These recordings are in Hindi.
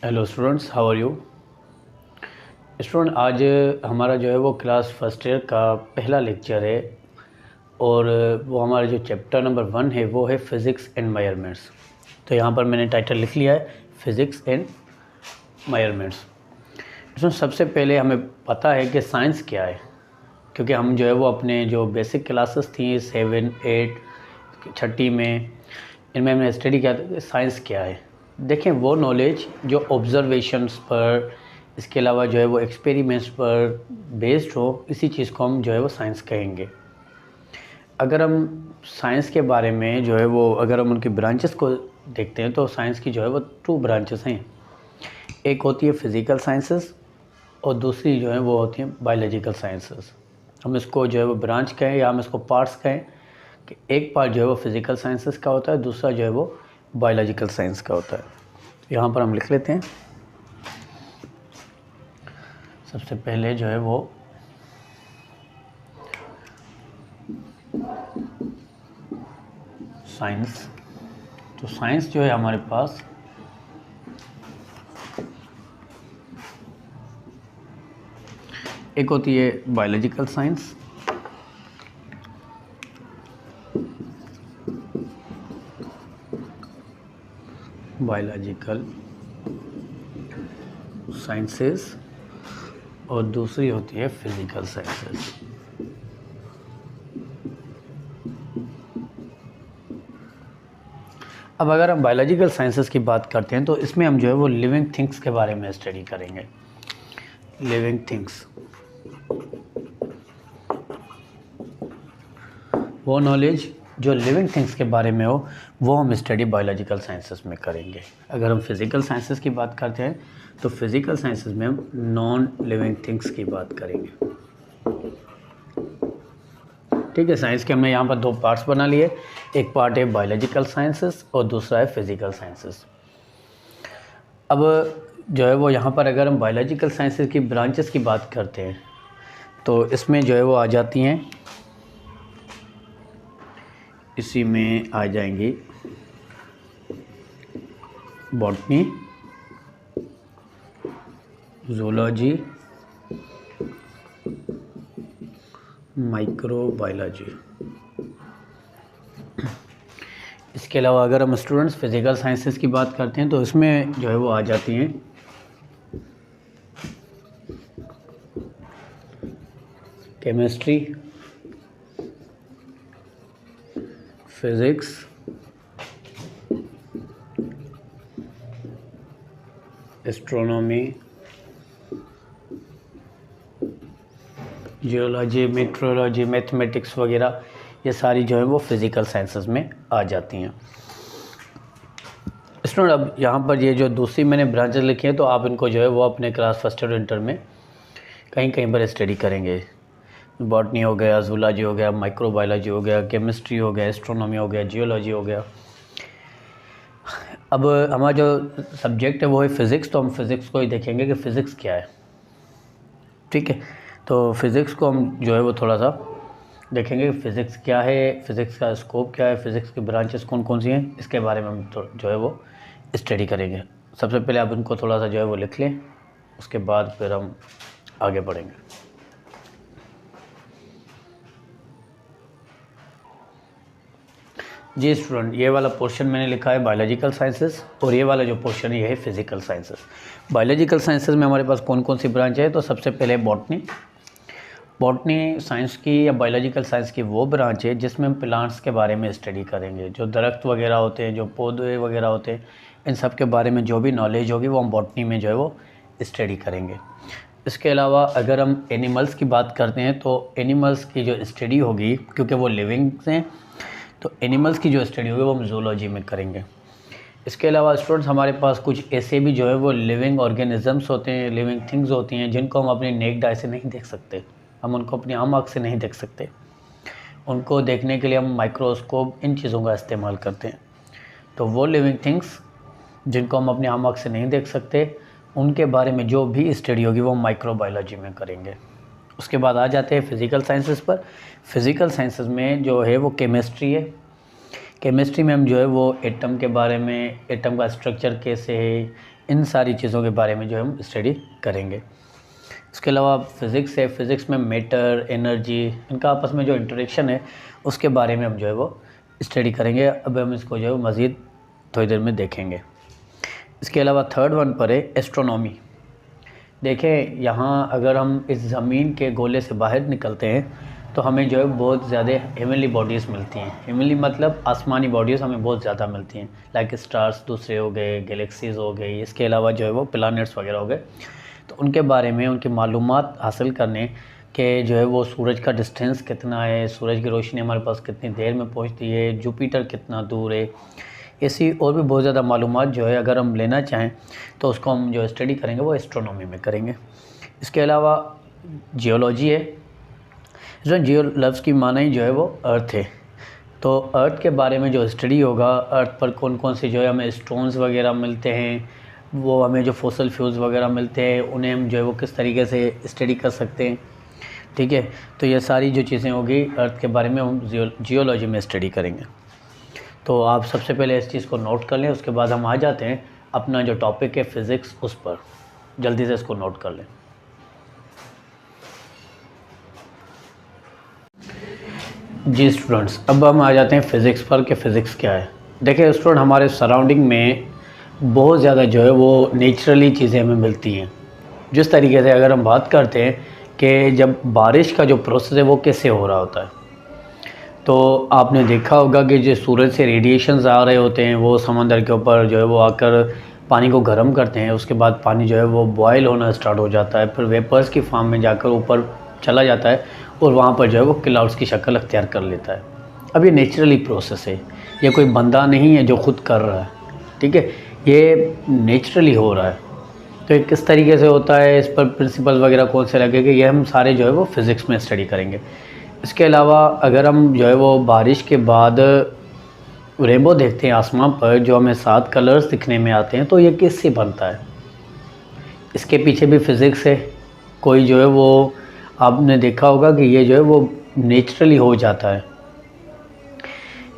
Hello students, how are you. Student, आज हमारा जो है वो क्लास फर्स्ट ईयर का पहला लेक्चर है और वो हमारा जो चैप्टर नंबर 1 है वो है फ़िज़िक्स एंड मेजरमेंट्स। तो यहाँ पर मैंने टाइटल लिख लिया है फ़िज़िक्स एंड मेजरमेंट्स। इसमें सबसे पहले हमें पता है कि साइंस क्या है, क्योंकि हम जो है वो अपने जो बेसिक क्लासेस थी 7, 8, छठी में, इनमें हमने स्टडी किया था कि साइंस क्या है। देखें, वो नॉलेज जो ऑब्ज़र्वेशंस पर, इसके अलावा जो है वो एक्सपेरिमेंट्स पर बेस्ड हो, इसी चीज़ को हम जो है वो साइंस कहेंगे। अगर हम साइंस के बारे में जो है वो अगर हम उनकी ब्रांचेस को देखते हैं तो साइंस की जो है वो 2 ब्रांचेस हैं। एक होती है फ़िज़िकल साइंसेस और दूसरी जो है वो होती हैं बायोलॉजिकल साइंसेस। हम इसको जो है वो ब्रांच कहें या हम इसको पार्ट्स कहें कि एक पार्ट जो है वो फ़िज़िकल साइंसेस का होता है, दूसरा जो है वो बायोलॉजिकल साइंस का होता है। यहाँ पर हम लिख लेते हैं। सबसे पहले जो है वो साइंस। तो साइंस जो है हमारे पास एक होती है बायोलॉजिकल साइंस, बायोलॉजिकल साइंसेस, और दूसरी होती है फिज़िकल साइंसेस। अब अगर हम बायोलॉजिकल साइंसेस की बात करते हैं तो इसमें हम जो है वो लिविंग थिंग्स के बारे में स्टडी करेंगे। लिविंग थिंग्स, वो नॉलेज जो लिविंग थिंग्स के बारे में हो वो हम स्टडी बायोलॉजिकल साइंसेस में करेंगे। अगर हम फिज़िकल साइंसेस की बात करते हैं तो फिज़िकल साइंसेस में हम नॉन लिविंग थिंग्स की बात करेंगे। ठीक है, साइंस के हमने यहाँ पर 2 पार्ट्स बना लिए। एक पार्ट है बायोलॉजिकल साइंसेस और दूसरा है फिज़िकल साइंसेस। अब जो है वो यहाँ पर अगर हम बायोलॉजिकल साइंसेस की ब्रांचेस की बात करते हैं तो इसमें जो है वो आ जाती हैं, इसी में आ जाएंगी बॉटनी, ज़ूलॉजी, माइक्रोबायोलॉजी। इसके अलावा अगर हम स्टूडेंट्स फिज़िकल साइंसेस की बात करते हैं तो इसमें जो है वो आ जाती हैं chemistry, physics, astronomy, geology, metrology, mathematics वगैरह, ये सारी जो है वो फिज़िकल साइंसेस में आ जाती हैं। स्टूडेंट, अब यहाँ पर ये जो दूसरी मैंने ब्रांचेस लिखी हैं तो आप इनको जो है वो अपने क्लास फर्स्ट और इंटर में कहीं कहीं पर स्टडी करेंगे। बॉटनी हो गया, ज़ूलॉजी हो गया, माइक्रोबायोलॉजी हो गया, केमिस्ट्री हो गया, एस्ट्रोनॉमी हो गया, जियोलॉजी हो गया। अब हमारा जो सब्जेक्ट है वो है फ़िज़िक्स, तो हम फ़िज़िक्स को ही देखेंगे कि फ़िज़िक्स क्या है। ठीक है, तो फ़िज़िक्स को हम जो है वो थोड़ा सा देखेंगे फ़िज़िक्स क्या है, फ़िज़िक्स का स्कोप क्या है, फ़िज़िक्स की ब्रांचेस कौन कौन सी हैं, इसके बारे में हम जो है वो स्टडी करेंगे। सबसे पहले आप इनको थोड़ा सा जो है वो लिख लें, उसके बाद फिर हम आगे बढ़ेंगे। जी स्टूडेंट, ये वाला पोर्शन मैंने लिखा है बायोलॉजिकल साइंसेस और ये वाला जो पोर्शन है ये है फ़िज़िकल साइंसेस। बायोलॉजिकल साइंसेस में हमारे पास कौन कौन सी ब्रांच है, तो सबसे पहले बॉटनी। बॉटनी साइंस की या बायोलॉजिकल साइंस की वो ब्रांच है जिसमें हम प्लांट्स के बारे में स्टडी करेंगे। जो दरख्त वगैरह होते हैं, जो पौधे वगैरह होते हैं, इन सब के बारे में जो भी नॉलेज होगी वो हम बॉटनी में जो है वो स्टडी करेंगे। इसके अलावा अगर हम एनिमल्स की बात करते हैं तो एनिमल्स की जो स्टडी होगी, क्योंकि वो लिविंग हैं, तो एनिमल्स की जो स्टडी होगी वो हम ज़ूलॉजी में करेंगे। इसके अलावा स्टूडेंट्स, हमारे पास कुछ ऐसे भी जो है वो लिविंग ऑर्गेनिज़म्स होते हैं, लिविंग थिंग्स होती हैं, जिनको हम अपनी नेक्ड आई से नहीं देख सकते। हम उनको अपनी आम आँख से नहीं देख सकते। उनको देखने के लिए हम माइक्रोस्कोप, इन चीज़ों का इस्तेमाल करते हैं। तो वो लिविंग थिंग्स जिनको हम अपनी आम आँख से नहीं देख सकते, उनके बारे में जो भी स्टडी होगी वो हम माइक्रोबायोलॉजी में करेंगे। उसके बाद आ जाते हैं फ़िज़िकल साइंसेस पर। फ़िज़िकल साइंसेस में जो है वो केमिस्ट्री है। केमिस्ट्री में हम जो है वो एटम के बारे में, एटम का स्ट्रक्चर कैसे है, इन सारी चीज़ों के बारे में जो है हम स्टडी करेंगे। इसके अलावा फिज़िक्स है, फिज़िक्स में मैटर, एनर्जी, इनका आपस में जो इंटरेक्शन है उसके बारे में हम जो है वो स्टडी करेंगे। अब हम इसको जो है मज़ीद थोड़ी देर में देखेंगे। इसके अलावा थर्ड वन पर है एस्ट्रोनॉमी। देखें, यहाँ अगर हम इस ज़मीन के गोले से बाहर निकलते हैं तो हमें जो है बहुत ज़्यादा हेवनली बॉडीज़ मिलती हैं। हेवनली मतलब आसमानी बॉडीज़ हमें बहुत ज़्यादा मिलती हैं, लाइक स्टार्स दूसरे हो गए, गैलेक्सीज़ हो गई, इसके अलावा जो है वो प्लैनेट्स वगैरह हो गए। तो उनके बारे में उनकी मालूमात हासिल करने के जो है वो सूरज का डिस्टेंस कितना है, सूरज की रोशनी हमारे पास कितनी देर में पहुंचती है, जुपिटर कितना दूर है, ऐसी और भी बहुत ज़्यादा मालूमात जो है अगर हम लेना चाहें तो उसको हम जो स्टडी करेंगे वो एस्ट्रोनॉमी में करेंगे। इसके अलावा जियोलॉजी है। जो जियो लफ्ज़ की माना ही जो है वो अर्थ है। तो अर्थ के बारे में जो स्टडी होगा, अर्थ पर कौन कौन से जो है हमें स्टोन्स वगैरह मिलते हैं, वो हमें जो फॉसिल फ्यूल्स वगैरह मिलते हैं उन्हें हम जो है वो किस तरीके से स्टडी कर सकते हैं। ठीक है, तो ये सारी जो चीज़ें होगी अर्थ के बारे में हम जियोलॉजी में स्टडी करेंगे। तो आप सबसे पहले इस चीज़ को नोट कर लें, उसके बाद हम आ जाते हैं अपना जो टॉपिक है फ़िज़िक्स उस पर। जल्दी से इसको नोट कर लें। जी स्टूडेंट्स, अब हम आ जाते हैं फ़िज़िक्स पर कि फ़िज़िक्स क्या है। देखिए स्टूडेंट, हमारे सराउंडिंग में बहुत ज़्यादा जो है वो नेचुरली चीज़ें हमें मिलती हैं। जिस तरीके से अगर हम बात करते हैं कि जब बारिश का जो प्रोसेस है वो कैसे हो रहा होता है, तो आपने देखा होगा कि जो सूरज से रेडिएशंस आ रहे होते हैं वो समंदर के ऊपर जो है वो आकर पानी को गर्म करते हैं। उसके बाद पानी जो है वो बॉयल होना स्टार्ट हो जाता है, फिर वेपर्स की फॉर्म में जाकर ऊपर चला जाता है और वहाँ पर जो है वो क्लाउड्स की शक्ल अख्तियार कर लेता है। अब ये नेचुरली प्रोसेस है, ये कोई बंदा नहीं है जो खुद कर रहा है। ठीक है, ये नेचुरली हो रहा है। तो ये किस तरीके से होता है, इस पर प्रिंसिपल वगैरह कौन से लगेंगे, ये हम सारे जो है वो फ़िज़िक्स में स्टडी करेंगे। इसके अलावा अगर हम जो है वो बारिश के बाद रेनबो देखते हैं आसमान पर, जो हमें 7 कलर्स दिखने में आते हैं, तो ये किससे बनता है, इसके पीछे भी फ़िज़िक्स है। कोई जो है वो आपने देखा होगा कि ये जो है वो नेचुरली हो जाता है।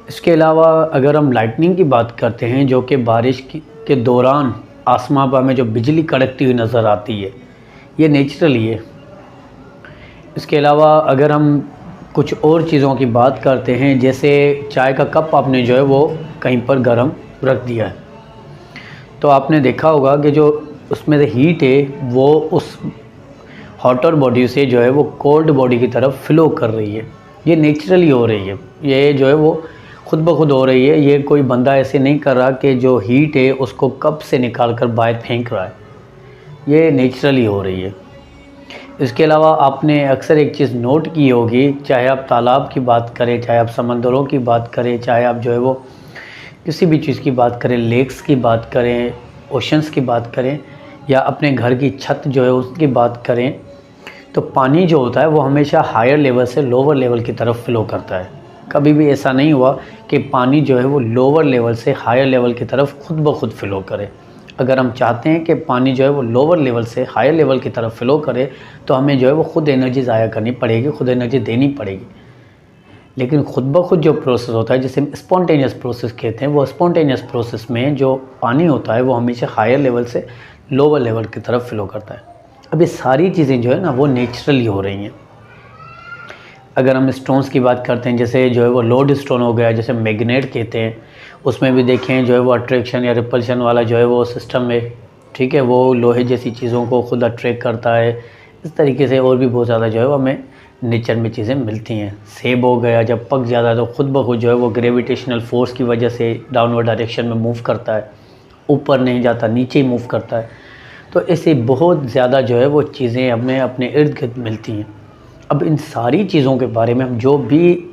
इसके अलावा अगर हम लाइटनिंग की बात करते हैं, जो कि बारिश के दौरान आसमान पर हमें जो बिजली कड़कती हुई नज़र आती है, ये नेचुरली है। इसके अलावा अगर हम कुछ और चीज़ों की बात करते हैं, जैसे चाय का कप आपने जो है वो कहीं पर गर्म रख दिया है, तो आपने देखा होगा कि जो उसमें से हीट है वो उस हॉटर बॉडी से जो है वो कोल्ड बॉडी की तरफ फ़्लो कर रही है। ये नेचुरली हो रही है, ये जो है वो खुद ब खुद हो रही है। ये कोई बंदा ऐसे नहीं कर रहा कि जो हीट है उसको कप से निकाल कर बाहर फेंक रहा है, ये नेचुरली हो रही है। इसके अलावा आपने अक्सर एक चीज़ नोट की होगी, चाहे आप तालाब की बात करें, चाहे आप समंदरों की बात करें, चाहे आप जो है वो किसी भी चीज़ की बात करें, लेक्स की बात करें, ओशंस की बात करें, या अपने घर की छत जो है उसकी बात करें, तो पानी जो होता है वो हमेशा हायर लेवल से लोअर लेवल की तरफ फ़्लो करता है। कभी भी ऐसा नहीं हुआ कि पानी जो है वो लोअर लेवल से हायर लेवल की तरफ खुद ब खुद फ़्लो करे। अगर हम चाहते हैं कि पानी जो है वो लोअर लेवल से हायर लेवल की तरफ फ़्लो करे, तो हमें जो है वो खुद एनर्जी ज़ाया करनी पड़ेगी, खुद एनर्जी देनी पड़ेगी। लेकिन खुद ब खुद जो प्रोसेस होता है, जिसे हम स्पॉन्टेनियस प्रोसेस कहते हैं, वो स्पॉन्टेनियस प्रोसेस में जो पानी होता है वो हमेशा हायर लेवल से लोअर लेवल की तरफ फ़्लो करता है। अब ये सारी चीज़ें जो है ना वो नेचुरली हो रही हैं। अगर हम स्टोन्स की बात करते हैं, जैसे जो है वो लोड स्टोन हो गया, जैसे मैग्नेट कहते हैं, उसमें भी देखें जो है वो अट्रैक्शन या रिपल्शन वाला जो है वो सिस्टम है। ठीक है, वो लोहे जैसी चीज़ों को खुद अट्रैक्ट करता है। इस तरीके से और भी बहुत ज़्यादा जो है वो हमें नेचर में चीज़ें मिलती हैं। सेब हो गया, जब पक जाता है तो खुद ब खुद जो है वो ग्रेविटेशनल फोर्स की वजह से डाउनवर्ड डायरेक्शन में मूव करता है, ऊपर नहीं जाता, नीचे ही मूव करता है। तो ऐसे बहुत ज़्यादा जो है वो चीज़ें हमें अपने इर्द गिर्द मिलती हैं। अब इन सारी चीज़ों के बारे में हम जो भी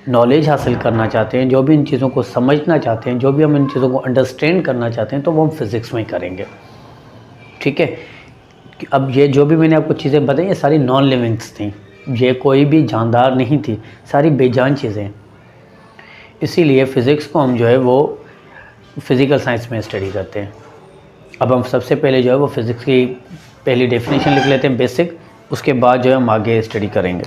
नॉलेज हासिल करना चाहते हैं, जो भी इन चीज़ों को समझना चाहते हैं, जो भी हम इन चीज़ों को अंडरस्टैंड करना चाहते हैं, तो वो हम फिज़िक्स में ही करेंगे। ठीक है, अब ये जो भी मैंने आपको चीज़ें बताई ये सारी नॉन लिविंग्स थी, ये कोई भी जानदार नहीं थी, सारी बेजान चीज़ें। इसीलिए फ़िज़िक्स को हम जो है वो फ़िज़िकल साइंस में स्टडी करते हैं। अब हम सबसे पहले जो है वो फ़िज़िक्स की पहली डेफिनेशन लिख लेते हैं, बेसिक, उसके बाद जो है हम आगे स्टडी करेंगे।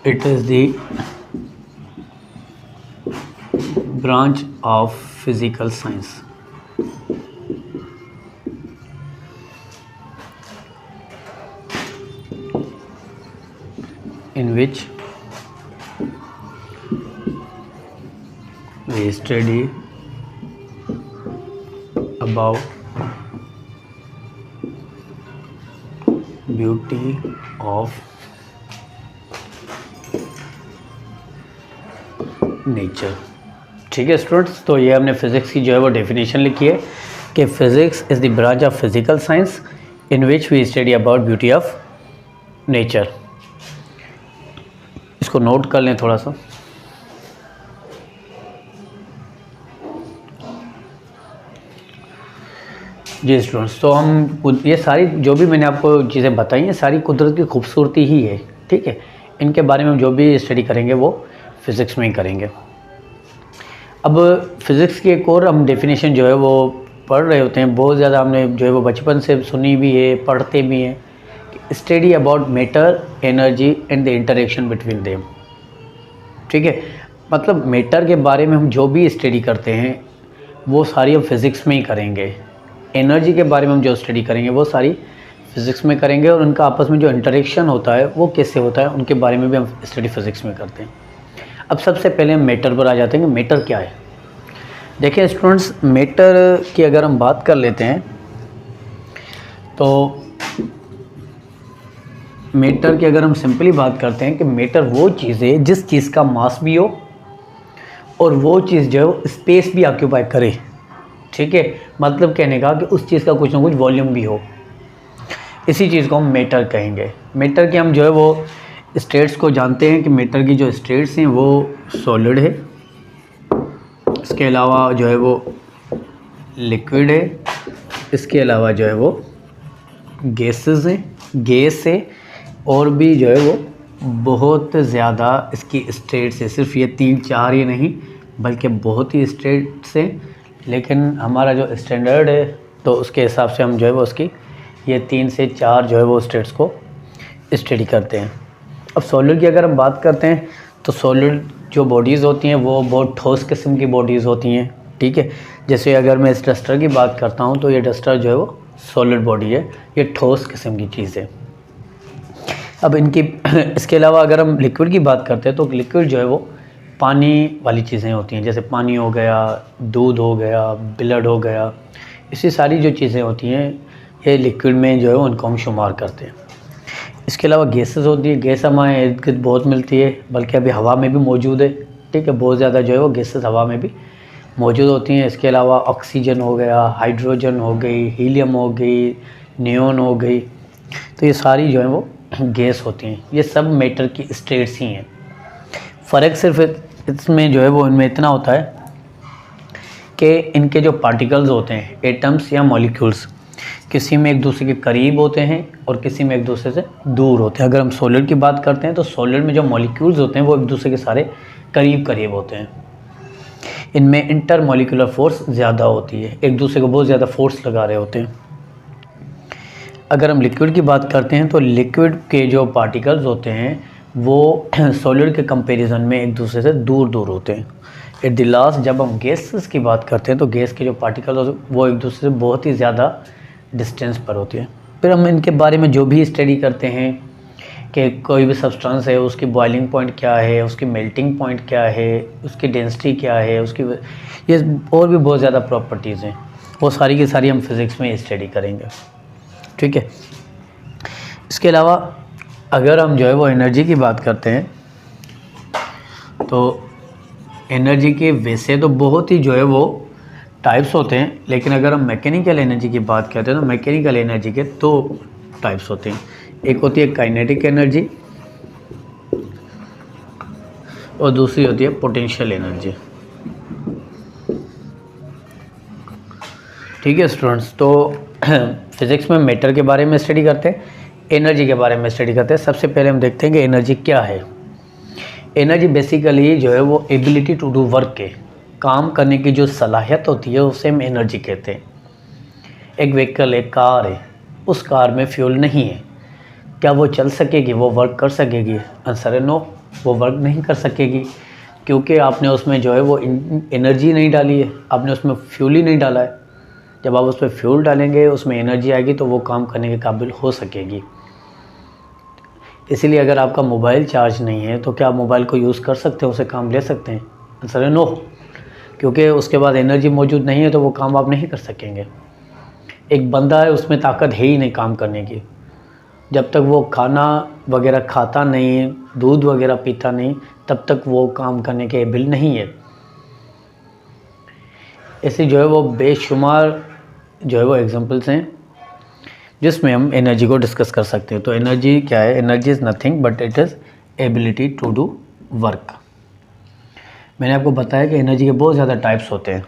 It is the branch of physical science in which we study about beauty of nature. ठीक है स्टूडेंट्स, तो ये हमने फिज़िक्स की जो है वो डेफिनेशन लिखी है कि physics is the branch of physical science in which we study about beauty of nature. इसको नोट कर लें थोड़ा सा। जी स्टूडेंट्स, तो हम ये सारी जो भी मैंने आपको चीज़ें बताई हैं सारी कुदरत की खूबसूरती ही है। ठीक है, इनके बारे में हम जो भी स्टडी करेंगे वो फिज़िक्स में ही करेंगे। अब फिज़िक्स की एक और हम डेफिनेशन जो है वो पढ़ रहे होते हैं, बहुत ज़्यादा हमने जो है वो बचपन से सुनी भी है, पढ़ते भी हैं, study about matter, energy and the interaction between them. ठीक है, मतलब मैटर के बारे में हम जो भी स्टडी करते हैं वो सारी हम फिज़िक्स में ही करेंगे। एनर्जी के बारे में हम जो स्टडी करेंगे वो सारी फिज़िक्स में करेंगे, और उनका आपस में जो इंटरेक्शन होता है वो कैसे होता है उनके बारे में भी हम स्टडी फिज़िक्स में करते हैं। अब सबसे पहले हम मैटर पर आ जाते हैं कि मैटर क्या है। देखिए स्टूडेंट्स, मैटर की अगर हम बात कर लेते हैं तो मैटर की अगर हम सिंपली बात करते हैं कि मैटर वो चीज़ है जिस चीज़ का मास भी हो और वो चीज़ जो है वो स्पेस भी ऑक्यूपाई करे। ठीक है, मतलब कहने का कि उस चीज़ का कुछ ना कुछ वॉल्यूम भी हो, इसी चीज़ को हम मैटर कहेंगे। मैटर के हम जो है वो स्टेट्स को जानते हैं कि मैटर की जो स्टेट्स हैं वो सॉलिड है, इसके अलावा जो है वो लिक्विड है, इसके अलावा जो है वो गैसेस हैं, गैस है, और भी जो है वो बहुत ज़्यादा इसकी स्टेट्स है। सिर्फ ये 3-4 ही नहीं बल्कि बहुत ही स्टेट्स हैं, लेकिन हमारा जो स्टैंडर्ड है तो उसके हिसाब से हम जो है वो उसकी ये 3 से 4 जो है वो स्टेट्स को स्टडी करते हैं। अब सॉलिड की अगर हम बात करते हैं तो सॉलिड जो बॉडीज़ होती हैं वो बहुत ठोस किस्म की बॉडीज़ होती हैं। ठीक है, जैसे अगर मैं इस डस्टर की बात करता हूँ तो ये डस्टर जो है वो सॉलिड बॉडी है, ये ठोस किस्म की चीज़ है। अब इनकी इसके अलावा अगर हम लिक्विड की बात करते हैं तो लिक्विड जो है वो पानी वाली चीज़ें होती हैं, जैसे पानी हो गया, दूध हो गया, ब्लड हो गया, इसी सारी जो चीज़ें होती हैं ये लिक्विड में जो है उनको हम शुमार करते हैं। इसके अलावा गैसेस होती है, गैस हमारे इर्द गिर्द बहुत मिलती है, बल्कि अभी हवा में भी मौजूद है। ठीक है, बहुत ज़्यादा जो है वो गैसेस हवा में भी मौजूद होती हैं। इसके अलावा ऑक्सीजन हो गया, हाइड्रोजन हो गई, हीलियम हो गई, नियोन हो गई, तो ये सारी जो है वो गैस होती हैं। ये सब मैटर की स्टेट्स ही हैं। फ़र्क सिर्फ इसमें जो है वो इनमें इतना होता है कि इनके जो पार्टिकल्स होते हैं, एटम्स या मॉलिक्यूल्स, किसी में एक दूसरे के करीब होते हैं और किसी में एक दूसरे से दूर होते हैं। अगर हम सॉलिड की बात करते हैं तो सॉलिड में जो मॉलिक्यूल्स होते हैं वो एक दूसरे के सारे करीब करीब होते हैं। इनमें इंटर मॉलिक्यूलर फोर्स ज़्यादा होती है, एक दूसरे को बहुत ज़्यादा फोर्स लगा रहे होते हैं। अगर हम लिक्विड की बात करते हैं तो लिक्विड के जो पार्टिकल्स होते हैं वो सॉलिड के कंपैरिजन में एक दूसरे से दूर दूर होते हैं। एट द लास्ट जब हम गैसेस की बात करते हैं तो गैस के जो पार्टिकल्स वो एक दूसरे से बहुत ही ज़्यादा डिस्टेंस पर होती है। फिर हम इनके बारे में जो भी स्टडी करते हैं कि कोई भी सब्सटेंस है उसकी बॉइलिंग पॉइंट क्या है, उसकी मेल्टिंग पॉइंट क्या है, उसकी डेंसिटी क्या है, उसकी ये और भी बहुत ज़्यादा प्रॉपर्टीज़ हैं, वो सारी की सारी हम फिज़िक्स में स्टडी करेंगे। ठीक है, इसके अलावा अगर हम जो है वो एनर्जी की बात करते हैं तो एनर्जी के वैसे तो बहुत ही जो है वो टाइप्स होते हैं, लेकिन अगर हम मैकेनिकल एनर्जी की बात करते हैं तो मैकेनिकल एनर्जी के 2 टाइप्स होते हैं। एक होती है काइनेटिक एनर्जी और दूसरी होती है पोटेंशियल एनर्जी। ठीक है स्टूडेंट्स, तो फिज़िक्स में मैटर के बारे में स्टडी करते हैं, एनर्जी के बारे में स्टडी करते हैं। सबसे पहले हम देखते हैं कि एनर्जी क्या है। एनर्जी बेसिकली जो है वो एबिलिटी टू डू वर्क है, काम करने की जो सलाहियत होती है उसे हम एनर्जी कहते हैं। एक व्हीकल है, कार है, उस कार में फ्यूल नहीं है, क्या वो चल सकेगी, वो वर्क कर सकेगी? आंसर है नो, वो वर्क नहीं कर सकेगी, क्योंकि आपने उसमें जो है वो एनर्जी नहीं डाली है, आपने उसमें फ्यूल ही नहीं डाला है। जब आप उसमें फ्यूल डालेंगे, उसमें एनर्जी आएगी तो वो काम करने के काबिल हो सकेगी। इसीलिए अगर आपका मोबाइल चार्ज नहीं है तो क्या आप मोबाइल को यूज़ कर सकते हैं, उसे काम ले सकते हैं? आंसर है नो, क्योंकि उसके बाद एनर्जी मौजूद नहीं है तो वो काम आप नहीं कर सकेंगे। एक बंदा है, उसमें ताकत है ही नहीं काम करने की, जब तक वो खाना वगैरह खाता नहीं, दूध वगैरह पीता नहीं, तब तक वो काम करने के एबिल नहीं है। ऐसे जो है वो बेशुमार जो है वो एग्जांपल्स हैं जिसमें हम एनर्जी को डिस्कस कर सकते हैं। तो एनर्जी क्या है? Energy is nothing but it is ability to do work. मैंने आपको बताया कि एनर्जी के बहुत ज़्यादा टाइप्स होते हैं,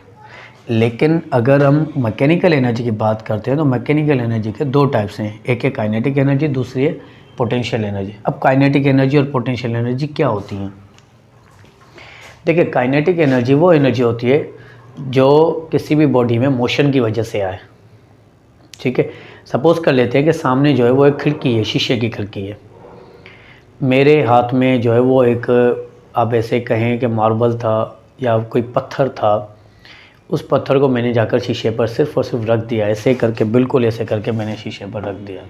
लेकिन अगर हम मैकेनिकल एनर्जी की बात करते हैं तो मैकेनिकल एनर्जी के दो टाइप्स हैं, एक है काइनेटिक एनर्जी, दूसरी है पोटेंशियल एनर्जी। अब काइनेटिक एनर्जी और पोटेंशियल एनर्जी क्या होती हैं? देखिए, काइनेटिक एनर्जी वो एनर्जी होती है जो किसी भी बॉडी में मोशन की वजह से आए। ठीक है, सपोज़ कर लेते हैं कि सामने जो है वो एक खिड़की है, शीशे की खिड़की है। मेरे हाथ में जो है वो एक, आप ऐसे कहें कि मार्बल था या कोई पत्थर था, उस पत्थर को मैंने जाकर शीशे पर सिर्फ़ और सिर्फ रख दिया, ऐसे करके, बिल्कुल ऐसे करके मैंने शीशे पर रख दिया।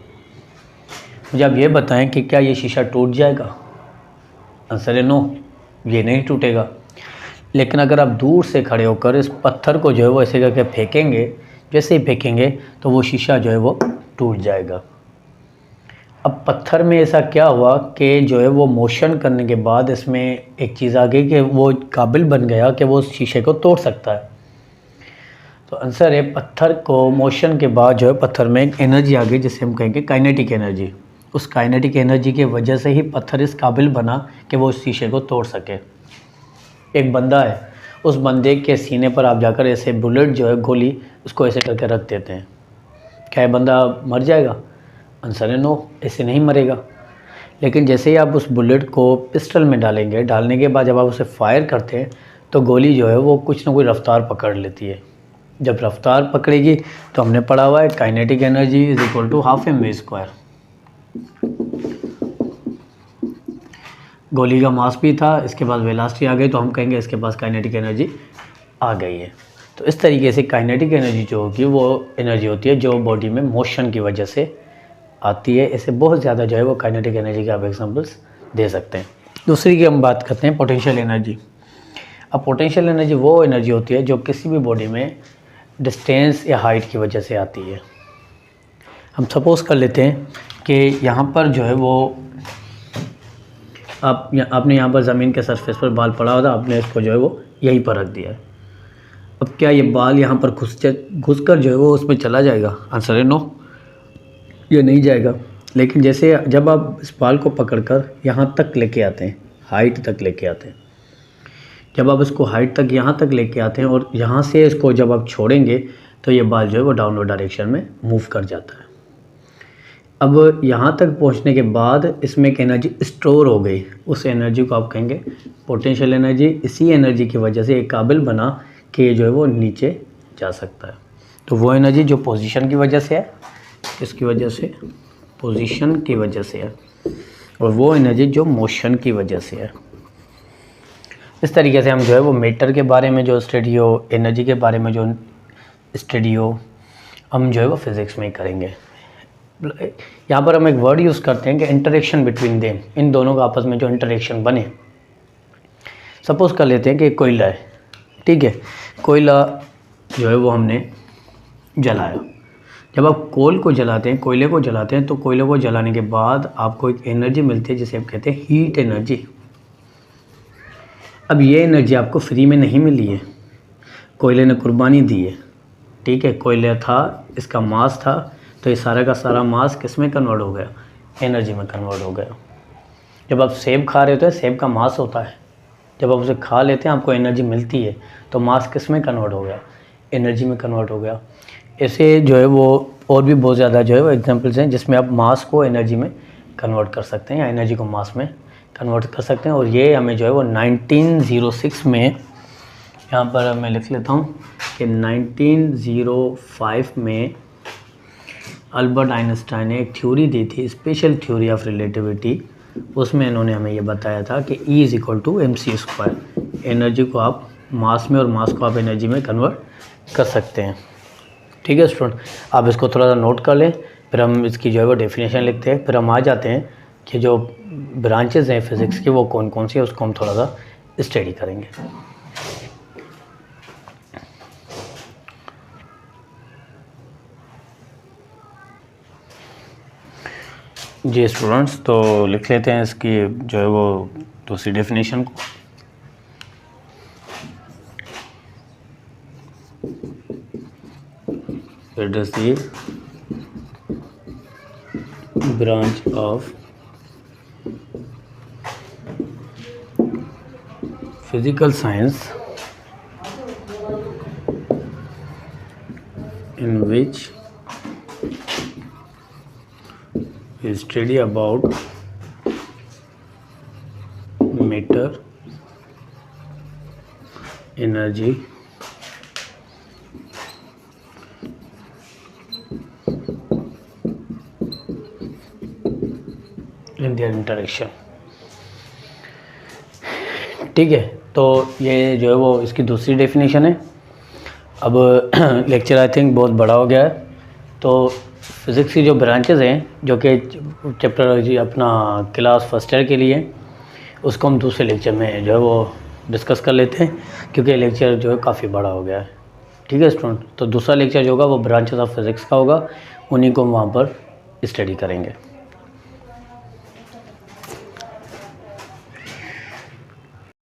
मुझे आप ये बताएं कि क्या ये शीशा टूट जाएगा? आंसर है नो, ये नहीं टूटेगा। लेकिन अगर आप दूर से खड़े होकर इस पत्थर को जो है वो ऐसे करके फेंकेंगे, जैसे ही फेंकेंगे तो वो शीशा जो है वो टूट जाएगा। अब पत्थर में ऐसा क्या हुआ कि जो है वो मोशन करने के बाद इसमें एक चीज़ आ गई कि वो काबिल बन गया कि वो शीशे को तोड़ सकता है। तो आंसर है, पत्थर को मोशन के बाद जो है पत्थर में एक एनर्जी आ गई जिसे हम कहेंगे काइनेटिक एनर्जी। उस काइनेटिक एनर्जी की वजह से ही पत्थर इस काबिल बना कि वो उस शीशे को तोड़ सके। एक बंदा है, उस बंदे के सीने पर आप जाकर ऐसे बुलेट जो है, गोली, उसको ऐसे करके रख देते हैं, क्या बंदा मर जाएगा? आंसर है नो, ऐसे नहीं मरेगा। लेकिन जैसे ही आप उस बुलेट को पिस्टल में डालेंगे, डालने के बाद जब आप उसे फायर करते हैं तो गोली जो है वो कुछ ना कोई रफ्तार पकड़ लेती है। जब रफ्तार पकड़ेगी तो हमने पढ़ा हुआ है kinetic energy is equal to half M V square. गोली का मास भी था, इसके पास वेलोसिटी आ गई, तो हम कहेंगे इसके पास काइनेटिक एनर्जी आ गई है। तो इस तरीके से काइनेटिक एनर्जी जो होगी वो एनर्जी होती है जो बॉडी में मोशन की वजह से आती है। ऐसे बहुत ज़्यादा जो है वो काइनेटिक एनर्जी के आप एग्जांपल्स दे सकते हैं। दूसरी की हम बात करते हैं पोटेंशियल एनर्जी। अब पोटेंशियल एनर्जी वो एनर्जी होती है जो किसी भी बॉडी में डिस्टेंस या हाइट की वजह से आती है। हम सपोज़ कर लेते हैं कि यहाँ पर जो है वो आपने यहाँ पर ज़मीन के सरफेस पर बाल पड़ा होता, आपने इसको जो है वो यहीं पर रख दिया है। अब क्या ये बाल यहाँ पर घुसकर जो है वो उसमें चला जाएगा? आंसर है नो, ये नहीं जाएगा। लेकिन जैसे जब आप इस बाल को पकड़कर यहाँ तक लेके आते हैं, हाइट तक लेके आते हैं, जब आप इसको हाइट तक यहाँ तक लेके आते हैं और यहाँ से इसको जब आप छोड़ेंगे तो ये बाल जो है वो डाउनवर्ड डायरेक्शन में मूव कर जाता है। अब यहाँ तक पहुँचने के बाद इसमें एक एनर्जी स्टोर हो गई, उस एनर्जी को आप कहेंगे पोटेंशियल एनर्जी। इसी एनर्जी की वजह से एक काबिल बना कि जो है वो नीचे जा सकता है। तो वो एनर्जी जो पोजीशन की वजह से है, किसकी वजह से? पोजीशन की वजह से है, और वो एनर्जी जो मोशन की वजह से है। इस तरीके से हम जो है वो मैटर के बारे में जो स्टडी हो, एनर्जी के बारे में जो स्टडी हो, हम जो है वो फिज़िक्स में ही करेंगे। यहाँ पर हम एक वर्ड यूज़ करते हैं कि इंटरेक्शन बिटवीन देम, इन दोनों का आपस में जो इंटरेक्शन बने। सपोज़ कर लेते हैं कि कोयला है, ठीक है, कोयला जो है वो हमने जलाया। जब आप कोल को जलाते हैं, कोयले को जलाते हैं, तो कोयले को जलाने के बाद आपको एक एनर्जी मिलती है जिसे हम कहते हैं हीट एनर्जी। अब ये एनर्जी आपको फ्री में नहीं मिली है, कोयले ने कुर्बानी दी है, ठीक है। कोयला था, इसका मास था, तो ये सारा का सारा मास किस में कन्वर्ट हो गया? एनर्जी में कन्वर्ट हो गया। जब आप सेब खा रहे होते हैं, सेब का मास होता है, जब आप उसे खा लेते हैं आपको एनर्जी मिलती है, तो मास किस में कन्वर्ट हो गया? एनर्जी में कन्वर्ट हो गया। ऐसे जो है वो और भी बहुत ज़्यादा जो है वो एग्जांपल्स हैं जिसमें आप मास को एनर्जी में कन्वर्ट कर सकते हैं या एनर्जी को मास में कन्वर्ट कर सकते हैं। और ये हमें जो है वो 1906 में, यहाँ पर मैं लिख लेता हूँ कि 1905 में अल्बर्ट आइंस्टाइन ने एक थ्योरी दी थी, स्पेशल थ्योरी ऑफ रिलेटिविटी, उसमें इन्होंने हमें ये बताया था कि E is equal to mc²। Energy को आप मास में और मास को आप एनर्जी में कन्वर्ट कर सकते हैं। ठीक है स्टूडेंट, आप इसको थोड़ा सा नोट कर लें, फिर हम इसकी जो है वो डेफिनेशन लिखते हैं, फिर हम आ जाते हैं कि जो ब्रांचेज़ हैं फिज़िक्स की वो कौन कौन सी है, उसको हम थोड़ा सा स्टडी करेंगे। जी स्टूडेंट्स, तो लिख लेते हैं इसकी जो है वो दूसरी डेफिनेशन को। It is the branch of physical science in which we study about matter, energy, and their interaction। ठीक है, तो ये जो है वो इसकी दूसरी डेफिनेशन है। अब लेक्चर आई थिंक बहुत बड़ा हो गया है, तो फिज़िक्स की जो ब्रांचेज़ हैं जो कि चैप्टर जी अपना क्लास फर्स्ट ईयर के लिए, उसको हम दूसरे लेक्चर में जो है वो डिस्कस कर लेते हैं, क्योंकि लेक्चर जो है काफ़ी बड़ा हो गया है। ठीक है स्टूडेंट, तो दूसरा लेक्चर जो होगा वो ब्रांचेज़ ऑफ फिज़िक्स का होगा, उन्हीं को हम वहाँ पर स्टडी करेंगे।